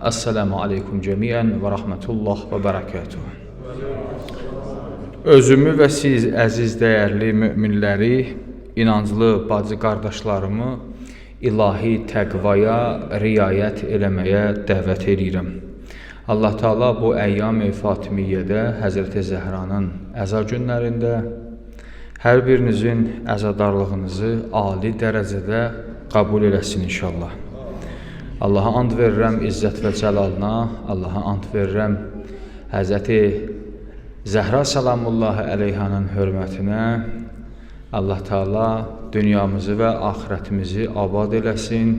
Esselamu aleykum cəmiən və rəhmətullah və bərəkətuh. Özümü və siz əziz dəyərli müminləri, inanclı bacı qardaşlarımı ilahi təqvaya riayət eləməyə dəvət edirəm. Allah Teala bu əyyam-ı Fatimiyyədə Həzrəti Zəhranın əza günlərində hər birinizin əzadarlığınızı ali dərəcədə qəbul eləsin inşallah. Allaha and verirəm izzət və cəlalına, Allaha and verirəm Həzrəti Zəhra salamullahi əleyhanın hörmətinə. Allah Teala dünyamızı və axirətimizi abad eləsin.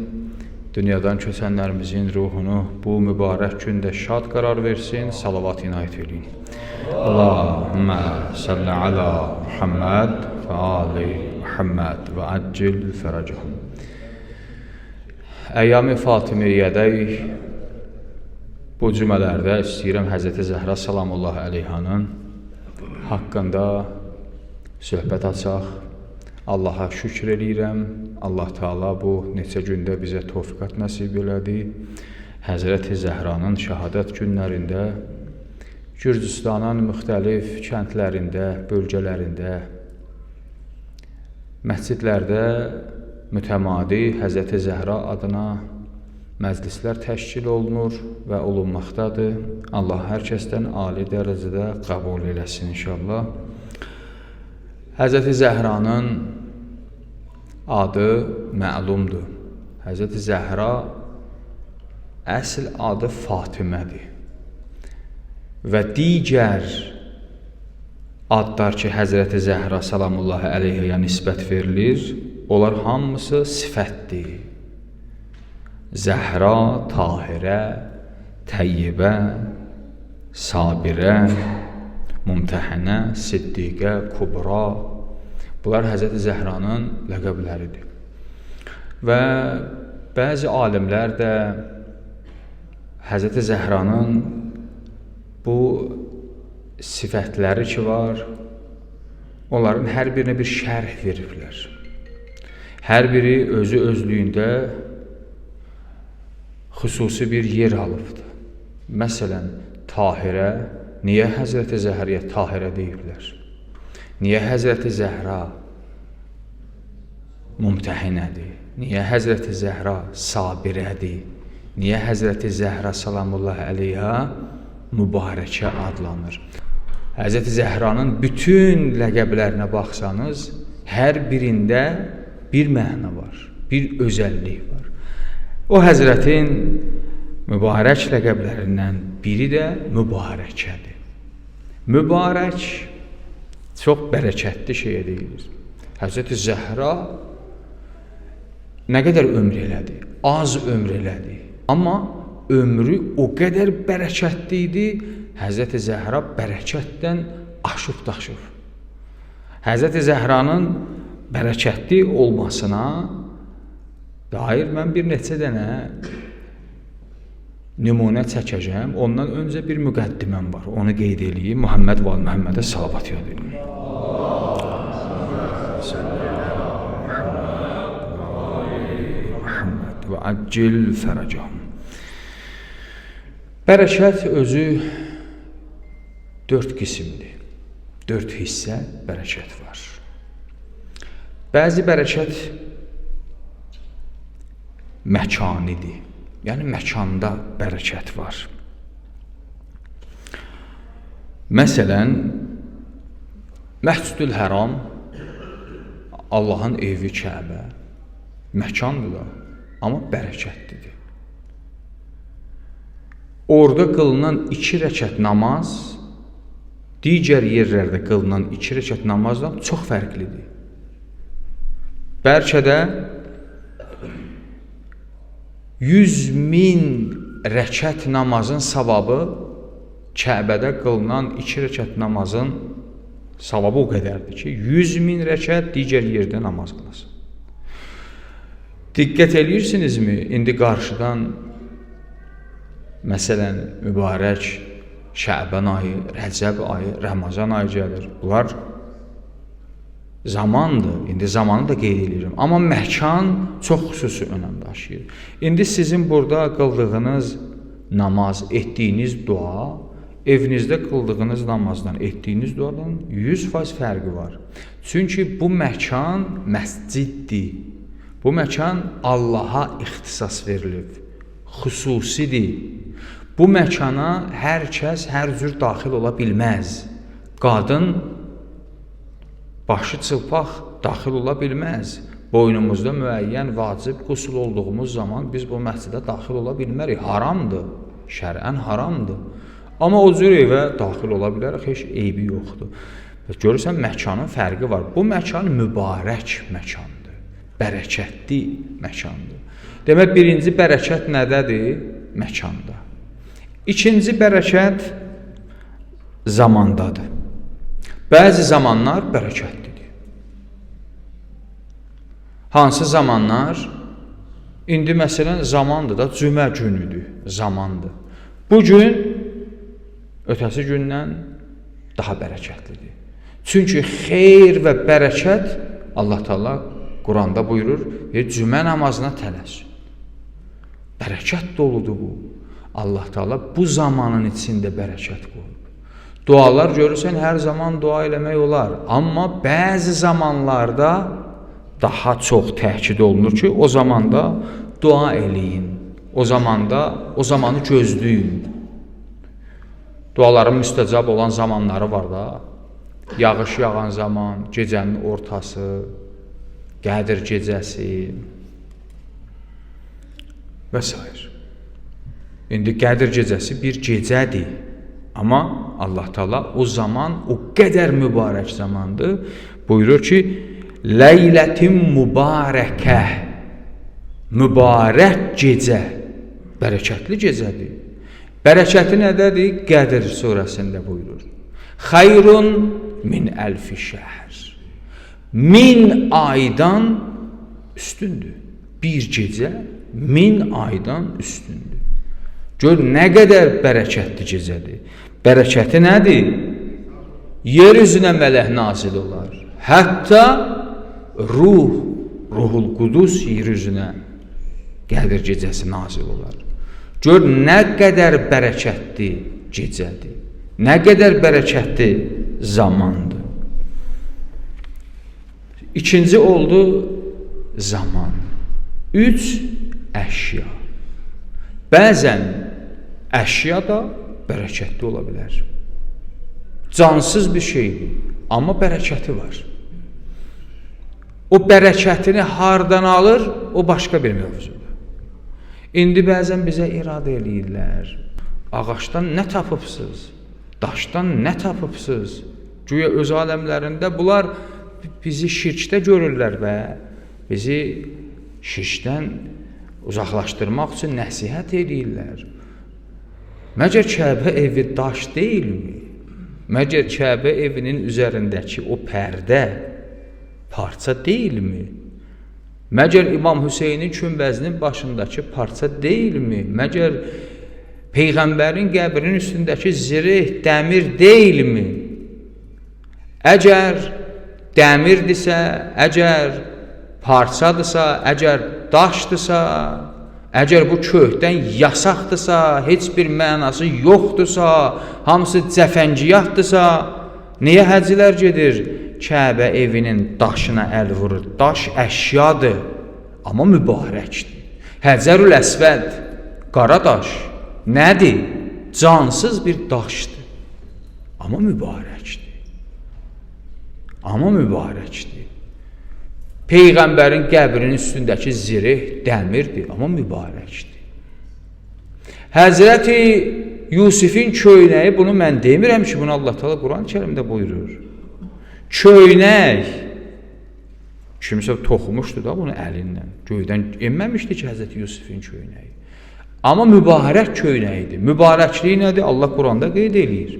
Dünyadan köçənlərimizin ruhunu bu mübarək gündə şad qərar versin. Salavat inayət edin. Allahümmə salli ala Muhammed və ali Muhammed və əccil fərəcəhum. Əyyam-ı Fatimiyyədə bu cümələrdə istəyirəm Həzrəti Zəhra salamullahi əleyhanın haqqında söhbət açaq. Allaha şükür eləyirəm. Allah Teala bu neçə gündə bizə tövfiqat nəsib elədi. Həzrəti Zəhranın şəhadət günlərində Gürcüstanın müxtəlif kəndlərində, bölgələrində, məscidlərdə mütəmadi Həzrəti Zəhra adına məclislər təşkil olunur və olunmaqdadır. Allah hər kəsdən ali dərəcədə qəbul eləsin inşallah. Həzrəti Zəhranın adı məlumdur. Həzrəti Zəhra əsl adı Fatimədir. Və digər adlar ki, Həzrəti Zəhra salamullahi əleyhəyə nisbət verilir, onlar hamısı sifətdir. Zəhra, Tahirə, Təyyibə, Sabirə, Mümtəhənə, Siddiqə, Kubra. Bunlar Həzrəti Zəhranın ləqəbləridir. Və bəzi alimlər də Həzrəti Zəhranın bu sifətləri ki var, onların hər birinə bir şərh veriblər. Hər biri özü özlüyündə xüsusi bir yer alıbdır. Məsələn, Tahirə, niyə Həzrəti Zəhriyə Tahirə deyiblər? Niyə Həzrəti Zəhra Mümtəhinədir? Niyə Həzrəti Zəhra Sabirədir? Niyə Həzrəti Zəhra salamullahi əleyhə mübarəkə adlanır? Həzrəti Zəhranın bütün ləqəblərinə baxsanız, hər birində bir məna var, bir özəllik var. O Həzrətin mübarək ləqəblərindən biri də mübarəkədir. Mübarək çox bərəkətli şeyə deyilir. Həzrəti Zəhra nə qədər ömr elədi? Az ömr elədi. Amma ömrü o qədər bərəkətli idi, Həzrəti Zəhra bərəkətdən aşıb daşıb. Həzrəti Zəhranın bərəkətli olmasına dair mən bir neçə dənə nümunə çəkəcəm. Ondan öncə bir müqəddiməm var. Onu qeyd edeyim. Muhammed və Muhammedə salavat yad edin. Muhammed və əccil fərəcəhum. Bərəkət özü 4 qismdir. 4 hissə bərəkət var. Bəzi bərəkət məkanidir. Yəni, məkanda bərəkət var. Məsələn, Məscidül Həram, Allahın evi Kəbə, məkandır da, amma bərəkətlidir. Orada qılınan 2 rəkət namaz, digər yerlərdə qılınan 2 rəkət namazdan çox fərqlidir. Bəlkə də 100.000 rəkət namazın savabı Kəbədə qılınan 2 rəkət namazın savabı o qədərdir ki, 100.000 rəkət digər yerdə namaz qılasın. Diqqət eləyirsinizmi? İndi qarşıdan məsələn, mübarək Şəban ayı, Rəcəb ayı, Ramazan ayı gəlir. Bunlar zamandır, indi zamanı da qeyd edirəm. Amma məkan çox xüsusi önəm daşıyır. İndi sizin burada qıldığınız namaz, etdiyiniz dua, evinizdə qıldığınız namazdan, etdiyiniz duadan 100% fərqi var. Çünki bu məkan məsciddir. Bu məkan Allaha ixtisas verilib, xüsusidir. Bu məkana hər kəs hər cür daxil ola bilməz. Qadın başı çılpaq daxil ola bilməz. Boynumuzda müəyyən vacib qusul olduğumuz zaman biz bu məscidə daxil ola bilmərik. Haramdır, şərən haramdır. Amma o cür evə daxil ola bilərək, heç eybi yoxdur. Görürsən, məkanın fərqi var. Bu məkan mübarək məkandır, bərəkətli məkandır. Demək, birinci bərəkət nədədir? Məkanda. İkinci bərəkət zamandadır. Bəzi zamanlar bərəkətlidir. Hansı zamanlar? İndi məsələn zamandır da, cümə günüdür, zamandır. Bu gün ötəsi gündən daha bərəkətlidir. Çünki xeyr və bərəkət Allah Teala Quranda buyurur, cümə namazına tələs. Bərəkət doludur bu. Allah Teala bu zamanın içində bərəkət qoyur. Dualar görürsən, hər zaman dua eləmək olar. Amma bəzi zamanlarda daha çox təkid olunur ki, o zamanda dua eləyin. O zamanı gözləyin. Duaların müstəcab olan zamanları var da. Yağış yağan zaman, gecənin ortası, Qədir gecəsi və s. İndi Qədir gecəsi bir gecədir. Amma Allah Teala o zaman o qədər mübarək zamandır. Buyurur ki, Leylətin mübarəkə, mübarək gecə, bərəkətli gecədir. Bərəkəti nədədir? Qədir surəsində buyurur. Xayrun min əlfi şəhr. 1000 aydan üstündür. Bir gecə 1000 aydan üstündür. Gör, nə qədər bərəkətli gecədir. Bərəkəti nədir? Yer üzünə mələk nazil olar. Hətta Ruhul Qudus yer üzünə Qədir gecəsi nazil olar. Gör, nə qədər bərəkətli gecədir. Nə qədər bərəkətli zamandır. İkinci oldu zaman. 3 əşya. Bəzən əşya da bərəkətli ola bilər. Cansız bir şeydir, amma bərəkəti var. O bərəkətini hardan alır, o başqa bir mövzudur. İndi bəzən bizə iradə eləyirlər. Ağaçdan nə tapıbsınız? Daşdan nə tapıbsınız? Güya öz aləmlərində bunlar bizi şirkdə görürlər və bizi şirkdən uzaqlaşdırmaq üçün nəsihət edirlər. Məgər Kəbə evi daş deyilmi? Məgər Kəbə evinin üzərindəki o pərdə parça deyilmi? Məgər İmam Hüseynin kümbəzinin başındakı parça deyilmi? Məgər Peyğəmbərin qəbrinin üstündəki zireh dəmir deyilmi? Əgər dəmirdirsə, əgər parçadırsa, əgər daşdırsa, əgər bu köhdən yasaqdırsa, heç bir mənası yoxdursa, hamısı cəfəngiyatdırsa, niyə həcilər gedir? Kəbə evinin daşına əl vurur. Daş əşyadır, amma mübarəkdir. Həcərül Əsvəd, qara daş, nədir? Cansız bir daşdır, amma mübarəkdir. Amma mübarəkdir. Peyğəmbərin qəbrinin üstündəki zireh dəmirdir, amma mübarəkdir. Həzrəti Yusifin köynəyi, bunu mən demirəm ki, bunu Allah Teala Quran-ı Kərimdə buyurur. Köynək, kimsə toxumuşdu da bunu əlindən, göydən enməmişdi ki, Həzrəti Yusifin köynəyi. Amma mübarək köynəyidir. Mübarəkliyi nədir? Allah Quranda qeyd edir.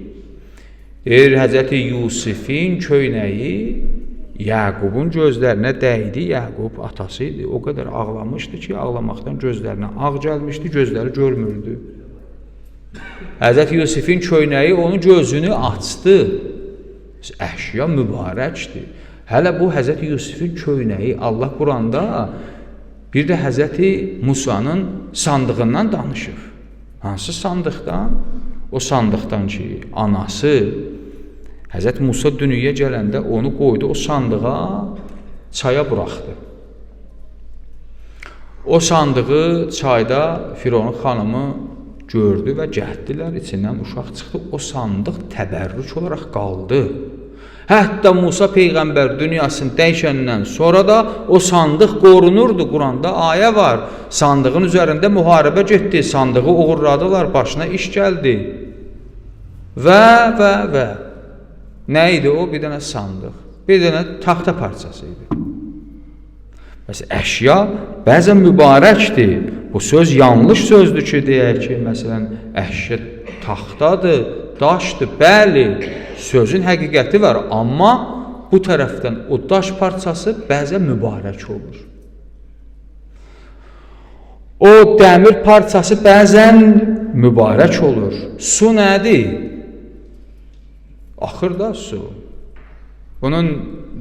Həzrəti Yusifin köynəyi Yaqubun gözlərinə dəydi. Yaqub atası idi. O qədər ağlamışdı ki, ağlamaqdan gözlərinə ağ gəlmişdi, gözləri görmürdü. Həzrəti Yusifin köynəyi onun gözünü açdı. Əşya mübarəkdir. Hələ bu Həzrəti Yusifin köynəyi Allah Quranda bir də Həzrəti Musanın sandığından danışır. Hansı sandıqdan? O sandıqdan ki, anası Həzrət Musa dünyaya gələndə onu qoydu o sandığa, çaya buraxdı. O sandığı çayda Fironun xanımı gördü və gəldilər, içindən uşaq çıxdı. O sandıq təbərrük olaraq qaldı. Hətta Musa Peyğəmbər dünyasını dəyişəndən sonra da o sandıq qorunurdu. Quranda ayə var. Sandığın üzərində müharibə getdi, sandığı uğurladılar, başına iş gəldi. Və. Nə idi o? Bir dənə sandıq, bir dənə taxta parçası idi. Məsələn, əşya bəzən mübarəkdir. Bu söz yanlış sözdür ki, deyək ki, məsələn, əşya taxtadır, daşdır, bəli, sözün həqiqəti var. Amma bu tərəfdən o daş parçası bəzən mübarək olur. O dəmir parçası bəzən mübarək olur. Su nədir? Axırda su. Bunun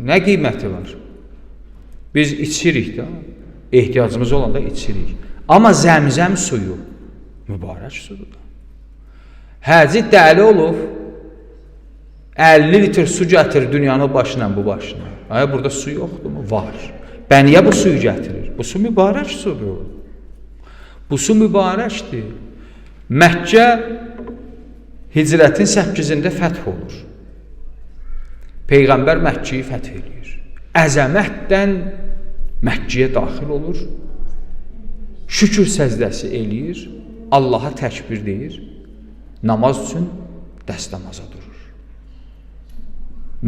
nə qiyməti var? Biz içirik də, ehtiyacımız olanda içirik. Amma zəmzəm suyu mübarək sudur. Həci dəli olub, 50 litr su gətirir dünyanın başına bu başına. Ay, burada su yoxdurmu? Var. Bə niyə bu suyu gətirir? Bu su mübarək sudur. Bu su mübarəkdir. Məkkə hicrətin 8-də fəth olur. Peyğəmbər Məkkəyi fəth edir. Əzəmətdən Məkkəyə daxil olur. Şükür səzdəsi eləyir. Allaha təkbir deyir. Namaz üçün dəstəmaza durur.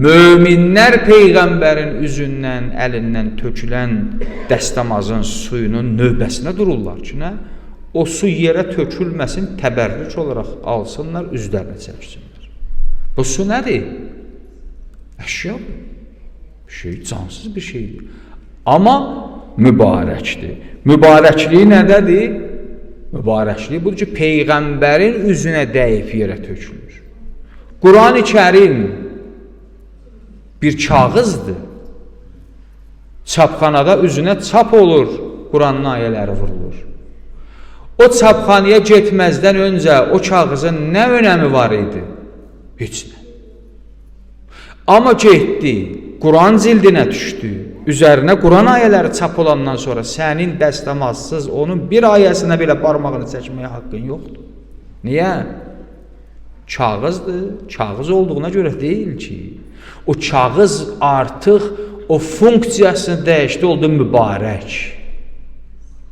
Möminlər Peyğəmbərin üzündən, əlindən tökülən dəstəmazın suyunun növbəsinə dururlar ki, nə? O su yerə tökülməsin, təbərrük olaraq alsınlar, üzlərinə çəksinlər. Bu su nədir? Əşyadır. Cansız bir şeydir. Amma mübarəkdir. Mübarəkliyi nədədir? Mübarəkliyi budur ki, Peyğəmbərin üzünə dəyib yerə tökülür. Quran-ı Kərim bir kağızdır. Çapxanada üzünə çap olur, Quranın ayələri vurulur. O çapxanaya getməzdən öncə o kağızın nə önəmi var idi? Heç nə. Amma getdi, Quran cildinə düşdü, üzərinə Quran ayələri çap olandan sonra sənin dəstəmazsız onun bir ayəsinə belə parmağını çəkməyə haqqın yoxdur. Niyə? Kağızdır, kağız olduğuna görə deyil ki, o kağız artıq o funksiyasını dəyişdi, oldu mübarək.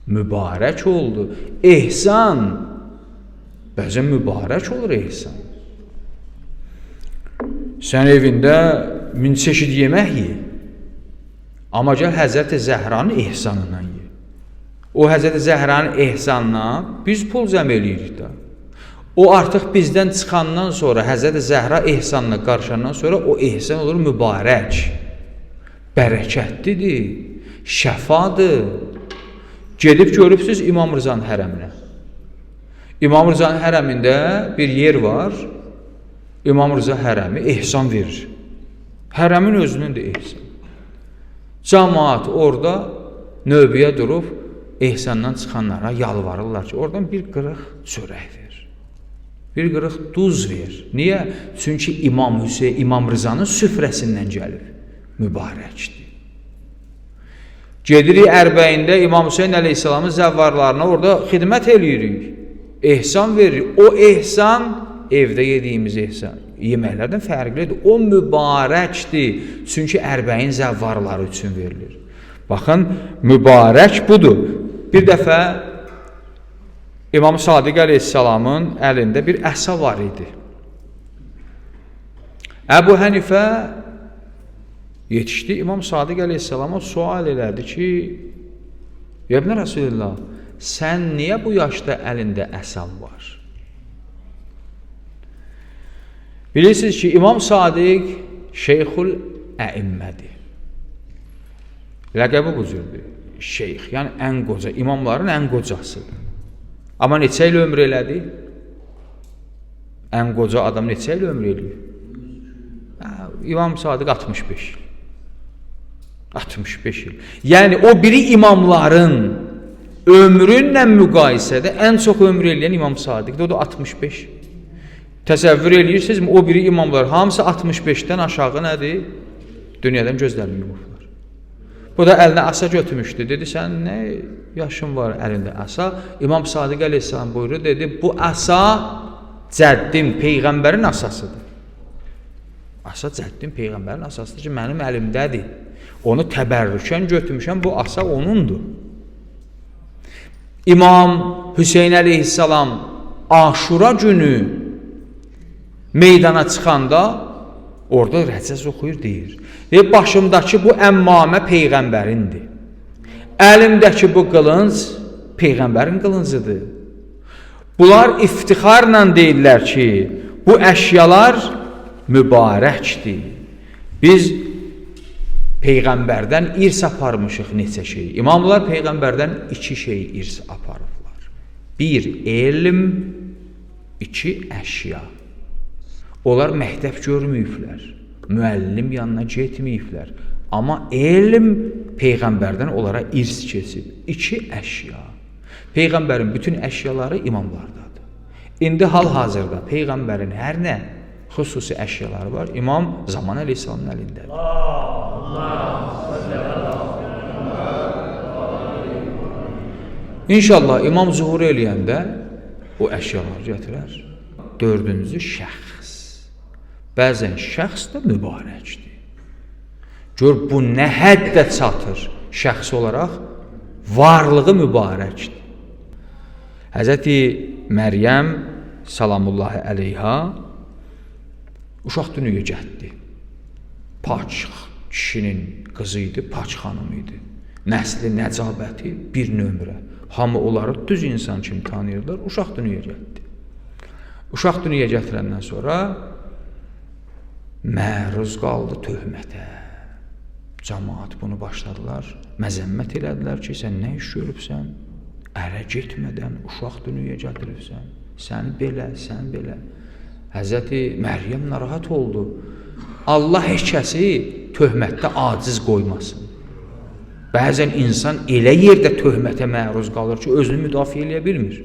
Mübarək oldu. Ehsan, bəzən mübarək olur ehsan. Sən evində min çeşid yemək ye, amma gəl Həzrəti Zəhranın ehsanından ye. O Həzrəti Zəhranın ehsanına biz pul cəm eləyirik də. O artıq bizdən çıxandan sonra, Həzrəti Zəhra ehsanına qarşılandan sonra o ehsan olur mübarək, bərəkətlidir, şəfadır. Gedib görübsünüz İmam Rızanın hərəminə. İmam Rızanın hərəmində bir yer var, İmam Rıza hərəmi ehsan verir. Hərəmin özünün də ehsan. Cəmaat orada növbəyə durub ehsandan çıxanlara yalvarırlar ki, oradan bir qırıq çörək ver. Bir qırıq duz ver. Niyə? Çünki İmam Hüseyin, İmam Rızanın süfrəsindən gəlib. Mübarəkdir. Gedirik Ərbəyində İmam Hüseyin əleyhissalamın zəvvarlarına orada xidmət eləyirik. Ehsan veririk. O ehsan evdə yediyimiz ehsan yeməklərdən fərqlidir. O mübarəkdir. Çünki Ərbəyin zəvvarları üçün verilir. Baxın, mübarək budur. Bir dəfə İmam Sadiq əleyhissalamın əlində bir əsa var idi. Əbu Hənifə yetişdi, İmam Sadiq əleyhissalama sual elədi ki, İbn Rasulullah, sən niyə bu yaşda əlində əsan var? Bilirsiniz ki, İmam Sadiq Şeyxul Əimmədir. Ləqəbi bu cürdür. Şeyx, yəni ən qoca, imamların ən qocasıdır. Amma neçə il ömr elədi? Ən qoca adam neçə il ömr eləyir? İmam Sadiq 65 il. 65 il. Yəni o biri imamların ömrünlə müqayisədə ən çox ömür eləyən İmam Sadiqdir, o da 65. Təsəvvür eləyirsiniz, o biri imamlar hamısı 65-dən aşağı nədir? Dünyadan gözlərini yumurlar. Bu da əlinə asa götürmüşdü, dedi, sən nə yaşın var əlində asa? İmam Sadiq əleyhissalam buyurur, dedi, bu asa Cəddim Peyğəmbərin asasıdır. Asa Cəddim Peyğəmbərin asasıdır ki, mənim əlimdədir. Onu təbərrükən götürmüşəm, bu asa onundur. İmam Hüseyin əleyhissalam Aşura günü meydana çıxanda orada rəcəz oxuyur, deyir. Başımdakı bu əmmamə Peyğəmbərindir. Əlimdəki bu qılınc Peyğəmbərin qılıncıdır. Bunlar iftixarla deyirlər ki, bu əşyalar mübarəkdir. Biz Peyğəmbərdən irs aparmışıq neçə şey. İmamlar Peyğəmbərdən 2 şey irs aparıblar. 1 elm, 2 əşya. Onlar məktəb görməyiblər, müəllim yanına getməyiblər. Amma elm Peyğəmbərdən onlara irs keçib. 2 əşya. Peyğəmbərin bütün əşyaları imamlardadır. İndi hal-hazırda Peyğəmbərin hər nə xüsusi əşyaları var, İmam Zaman əleyhissalamın əlindədir. İnşallah İmam zuhur eləyəndə o əşyaları gətirər. 4-cü şəxs. Bəzən şəxs də mübarəkdir. Gör, bu nə həddə çatır şəxs olaraq, varlığı mübarəkdir. Həzrəti Məryəm salamullahi əleyha uşaq dünyaya gəldi. Paç kişinin qızı idi, paç xanım idi. Nəsli, nəcabəti bir nömrə. Hamı onları düz insan kimi tanıyırlar, uşaq dünyaya gəldi. Uşaq dünyaya gətirəndən sonra məruz qaldı töhmətə. Cəmaat bunu başladılar, məzəmmət elədilər ki, sən nə iş görübsən, ərə getmədən uşaq dünyaya gətiribsən, sən belə, sən belə. Həzrəti Məryəm narahat oldu. Allah heç kəsi töhmətdə aciz qoymasın. Bəzən insan elə yerdə töhmətə məruz qalır ki, özünü müdafiə eləyə bilmir.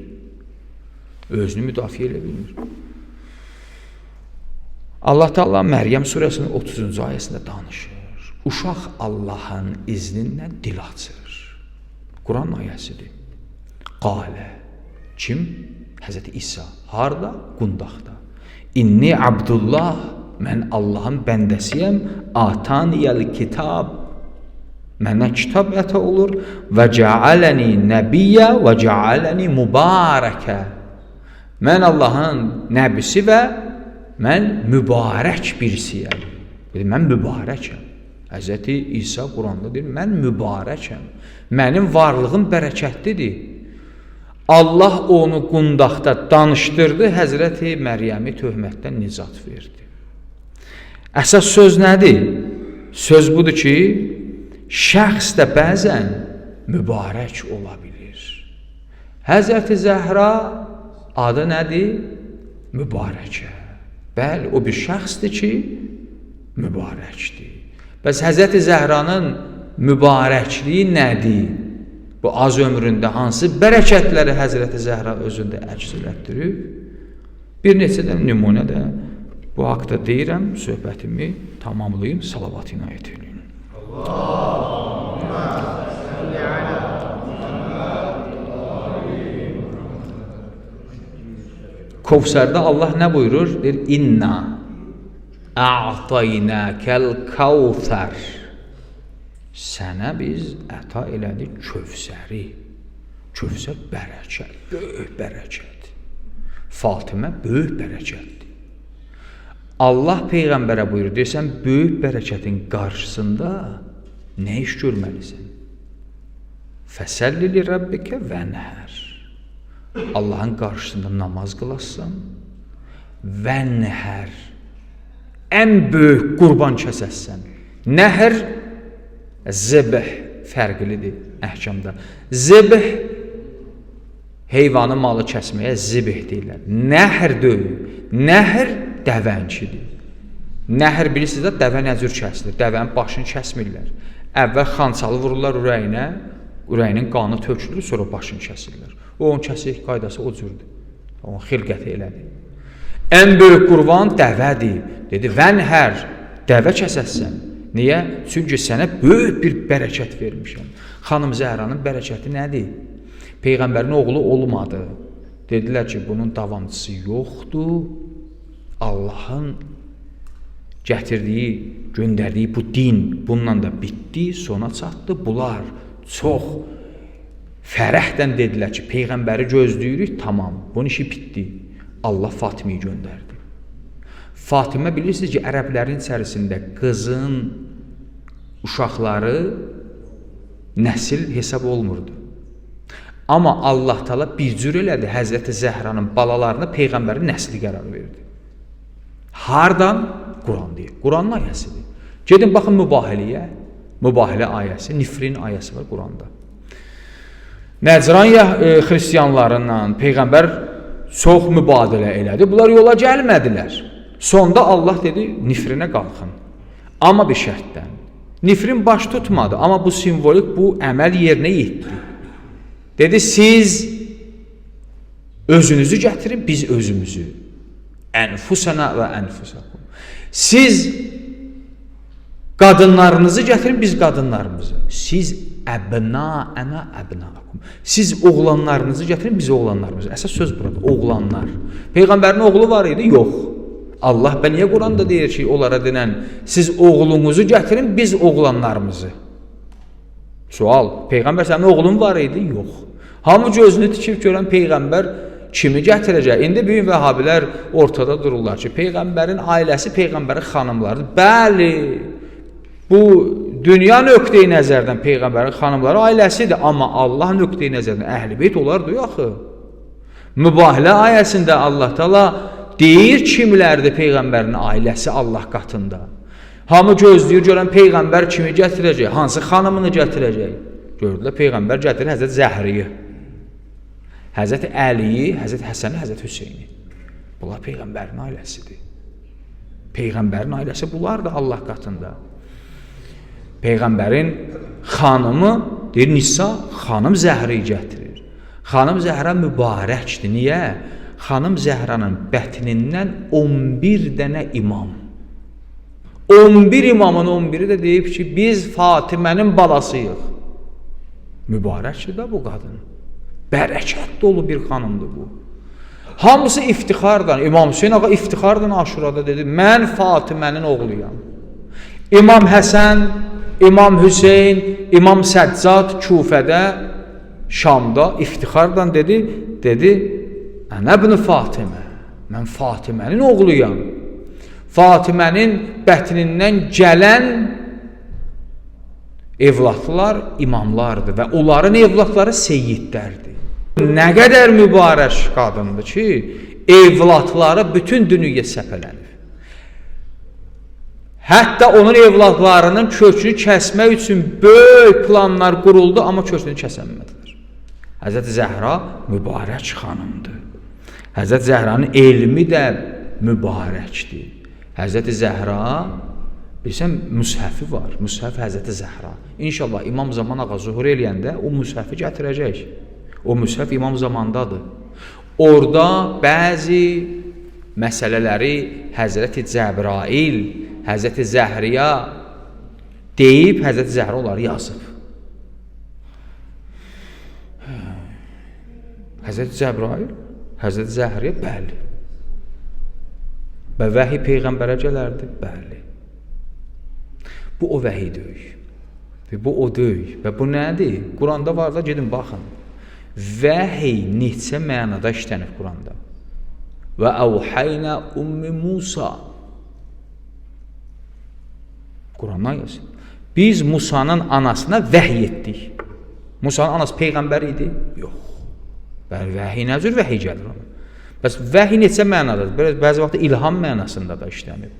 Özünü müdafiə eləyə bilmir. Allah Teala Məryəm surəsinin 30-cu ayəsində danışır. Uşaq Allahın izninlə dil açır. Quran ayəsidir. Qalə. Kim? Həzrəti İsa. Harda? Qundaqda. İnni Abdullah. Mən Allahın bəndəsiyəm. Ataniyəl kitab. Mənə kitab əta olur. Və cəaləni nəbiyyə və cəaləni mübarəkə. Mən Allahın nəbisi və mən mübarək birisiyəm. Mən mübarəkəm. Həzrəti İsa Quranda deyir, mən mübarəkəm. Mənim varlığım bərəkətlidir. Allah onu qundaqda danışdırdı, Həzrəti Məryəmi töhmətdən nicat verdi. Əsas söz nədir? Söz budur ki, şəxs də bəzən mübarək ola bilir. Həzrəti Zəhra adı nədir? Mübarəkə. Bəli, o bir şəxsdir ki, mübarəkdir. Bəs Həzrəti Zəhranın mübarəkliyi nədir? Bu az ömründə hansı bərəkətləri Həzrəti Zəhra özündə əks elətdirib? Bir neçə də nümunə də bu haqda deyirəm, söhbətimi tamamlayım, salavat inayət edin. Kevsərdə Allah nə buyurur? Deyir, İnna a'taynəkəl kevsər. Sənə biz əta elədik Kövsəri. Kövsər bərəkət, böyük bərəkət. Fatimə böyük bərəkətdir. Allah Peyğəmbərə buyurur, deyirsən, böyük bərəkətin qarşısında nə iş görməlisən? Fəsəlli li Rabbikə vənhər. Allahın qarşısında namaz qılasan, vənhər. Ən böyük qurban kəsəsən. Nəhər, zəbəh fərqlidir əhkamda. Zəbəh heyvanı malı kəsməyə zəbəh deyirlər. Nəhər deyil. Nəhər dəvənkidir. Nəhər bilirsiniz də dəvə nə cür kəsilir? Dəvənin başını kəsmirlər. Əvvəl xançalı vururlar ürəyinə, ürəyinin qanı tökülür, sonra başını kəsirlər. O onun kəsik qaydası o cürdür. Onun xilqəti elədir. Ən böyük qurban dəvədir. Dedi, vənhər, dəvə kəsəsən. Niyə? Çünki sənə böyük bir bərəkət vermişəm. Xanım Zəhranın bərəkəti nədir? Peyğəmbərin oğlu olmadı. Dedilər ki, bunun davamçısı yoxdur. Allahın gətirdiyi, göndərdiyi bu din bununla da bitdi, sona çatdı. Bunlar çox fərəhdən dedilər ki, Peyğəmbəri gözləyirik, tamam, bunun işi bitdi. Allah Fatimeyi göndərdi. Fatimə bilirsiniz ki, ərəblərin içərisində qızın uşaqları nəsil hesab olmurdu. Amma Allah Taala bir cür elədi, Həzrəti Zəhranın balalarına Peyğəmbərin nəsli qərar verdi. Hardan? Quran deyir. Quranın ayəsidir. Gedin baxın Mübahiləyə. Mübahilə ayəsi, Nifrin ayəsi var Quranda. Nəcran xristiyanlarla Peyğəmbər çox mübadilə elədi. Bunlar yola gəlmədilər. Sonda Allah dedi, Nifrinə qalxın. Amma bir şərtdən. Nifrin baş tutmadı, amma bu simvolik, bu əməl yerinə yetdi. Dedi, siz özünüzü gətirin, biz özümüzü. Ənfusana və ənfusakum. Siz qadınlarınızı gətirin, biz qadınlarımızı. Siz əbna'ana əbna'akum. Siz oğlanlarınızı gətirin, biz oğlanlarımızı. Əsas söz burada, oğlanlar. Peyğəmbərin oğlu var idi? Yox. Allah niyə Quranda deyir ki, onlara denən, siz oğlunuzu gətirin, biz oğlanlarımızı. Sual, Peyğəmbər sənin oğlun var idi? Yox. Hamı gözünü tikib görən Peyğəmbər kimi gətirəcək? İndi büyük vəhabilər ortada dururlar ki, Peyğəmbərin ailəsi Peyğəmbərin xanımlarıdır. Bəli, bu dünya nöqteyi nəzərdən Peyğəmbərin xanımları ailəsidir, amma Allah nöqteyi nəzərdən əhl-i beyt olardı yaxı. Mübahilə ayəsində Allah Taala deyir kimlərdir Peyğəmbərin ailəsi Allah qatında. Hamı gözləyir görən Peyğəmbər kimi gətirəcək, hansı xanımını gətirəcək? Gördülər Peyğəmbər gətirir Həzrət Zəhriyi, Həzrət Əliyi, Həzrət Həsəni, Həzrət Hüseyni. Bunlar Peyğəmbərin ailəsidir. Peyğəmbərin ailəsi bunlardır Allah qatında. Peyğəmbərin xanımı, deyir Nisa, xanım Zəhriyi gətirir. Xanım Zəhra mübarəkdir. Niyə? Xanım Zəhranın bətnindən 11 dənə imam. 11 imamın 11-i də deyib ki, biz Fatimənin balasıyıq. Mübarəkdir də bu qadın. Bərəkət dolu bir xanımdır bu. Hamısı iftixardan, İmam Hüseyin ağa iftixardan Aşurada dedi, mən Fatimənin oğluyam. İmam Həsən, İmam Hüseyin, İmam Səccad Kufədə, Şamda iftixardan dedi, Ənə ibn Fatimə, mən Fatimənin oğluyam. Fatimənin bətnindən gələn evlatlar imamlardır və onların evlatları seyyidlərdir. Nə qədər mübarək qadındır ki, evlatları bütün dünyaya səpələnir. Hətta onun evlatlarının kökünü kəsmək üçün böyük planlar quruldu, amma kökünü kəsəmədilər. Həzrət Zəhra mübarək xanımdır. Həzrət Zəhranın elmi də mübarəkdir. Həzrət Zəhra, bilirsən, müshəfi var. Müshəf Həzrət Zəhra. İnşallah İmam Zaman ağa zuhur eləyəndə o müshəfi gətirəcək. O müshəf İmam Zamandadır. Orada bəzi məsələləri Həzrət Cəbrail, Həzrət Zəhriyə deyib, Həzrət Zəhra onları yazıb. Həzrət Cəbrail, Həzrət Zəhriyə, bəli. Və vəhiy Peyğəmbərə gələrdi, bəli. Bu o vəhiy deyil. Və bu o deyil. Və bu nədir? Quranda var da, gedin baxın. Vəhiy neçə mənada işlənir Quranda. Və əvhəynə Ummi Musa. Quran ayəsi. Biz Musanın anasına vəhiy etdik. Musanın anası Peyğəmbər idi? Yox. Bəli, vəhiy nə cür vəhiy gəlir ona? Bəs vəhiy neçə mənadadır? Bəzi vaxt ilham mənasında da işlənir.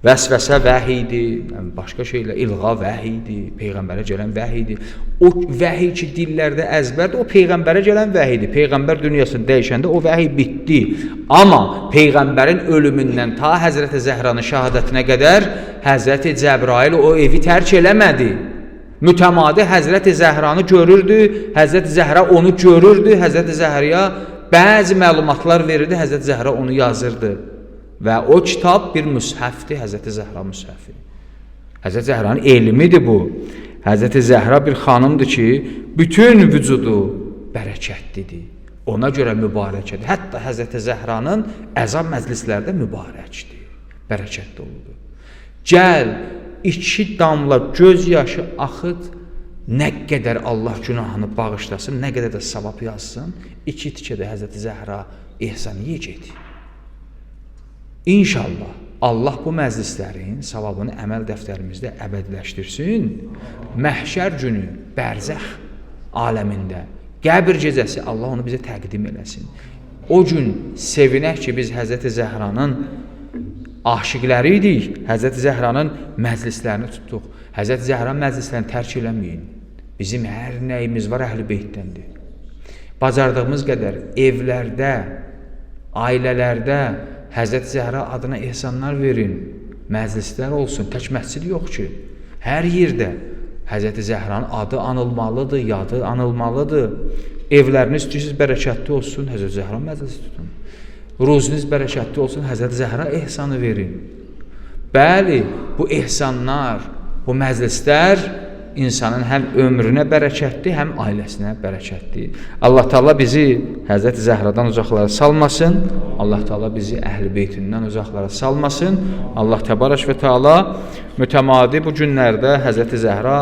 Vəsvəsə vəhiydir, başqa şeylə ilğa vəhiydir, Peyğəmbərə gələn vəhiydir. O vəhiy ki, dillərdə əzbərdir, o Peyğəmbərə gələn vəhiydir. Peyğəmbər dünyasını dəyişəndə o vəhiy bitdi. Amma Peyğəmbərin ölümündən ta Həzrəti Zəhranın şəhadətinə qədər Həzrəti Cəbrail o evi tərk eləmədi. Mütəmadi Həzrəti Zəhranı görürdü, Həzrəti Zəhra onu görürdü, Həzrəti Zəhraya bəzi məlumatlar verirdi, Həzrəti Zəhra onu yazırdı. Və o kitab bir müshəfdir, Həzrəti Zəhra müshəfi. Həzrəti Zəhranın elmidir bu. Həzrəti Zəhra bir xanımdır ki, bütün vücudu bərəkətlidir. Ona görə mübarəkədir. Hətta Həzrəti Zəhranın əza məclislərdə mübarəkdir, bərəkətli olur. Gəl, 2 damla göz yaşı axıt, nə qədər Allah günahını bağışlasın, nə qədər də savab yazsın, 2 tikədə Həzrəti Zəhra ehsanı yiyəcəkdir. İnşallah Allah bu məclislərin savabını əməl dəftərimizdə əbədiləşdirsin. Məhşər günü, bərzəx aləmində, qəbir gecəsi Allah onu bizə təqdim eləsin. O gün sevinək ki, biz Həzrəti Zəhranın aşiqləri idik, Həzrəti Zəhranın məclislərini tutduq. Həzrəti Zəhranın məclislərini tərk eləməyin. Bizim hər nəyimiz var Əhl-i Beytdəndir. Bacardığımız qədər evlərdə, ailələrdə Həzrəti Zəhra adına ehsanlar verin. Məclislər olsun, tək məscid yox ki. Hər yerdə Həzrəti Zəhranın adı anılmalıdır, yadı anılmalıdır. Evləriniz istəyirsiniz bərəkətli olsun, Həzrəti Zəhra məclisi tutun. Ruzunuz bərəkətli olsun, Həzrəti Zəhra ehsanı verin. Bəli, bu ehsanlar, bu məclislər insanın həm ömrünə bərəkətli, həm ailəsinə bərəkətli. Allah Teala bizi Həzrəti Zəhradan uzaqlara salmasın. Allah Teala bizi Əhl-i Beytindən uzaqlara salmasın. Allah Təbarək və Teala mütəmadi bu günlərdə Həzrəti Zəhra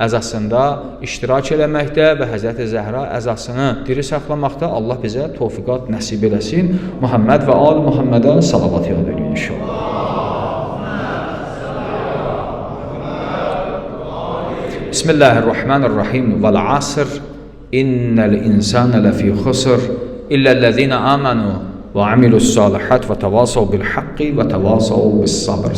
əzasında iştirak eləməkdə və Həzrəti Zəhra əzasını diri saxlamaqda Allah bizə tövfiqat nəsib eləsin. Muhammed və al Muhammedə salavat yad edin inşallah. Bismillahirrahmanirrahim. Vel asr innel insane lefi khusr illellezine amanu ve amilus salihat ve tevasav bil hakki ve tevasav bis sabr.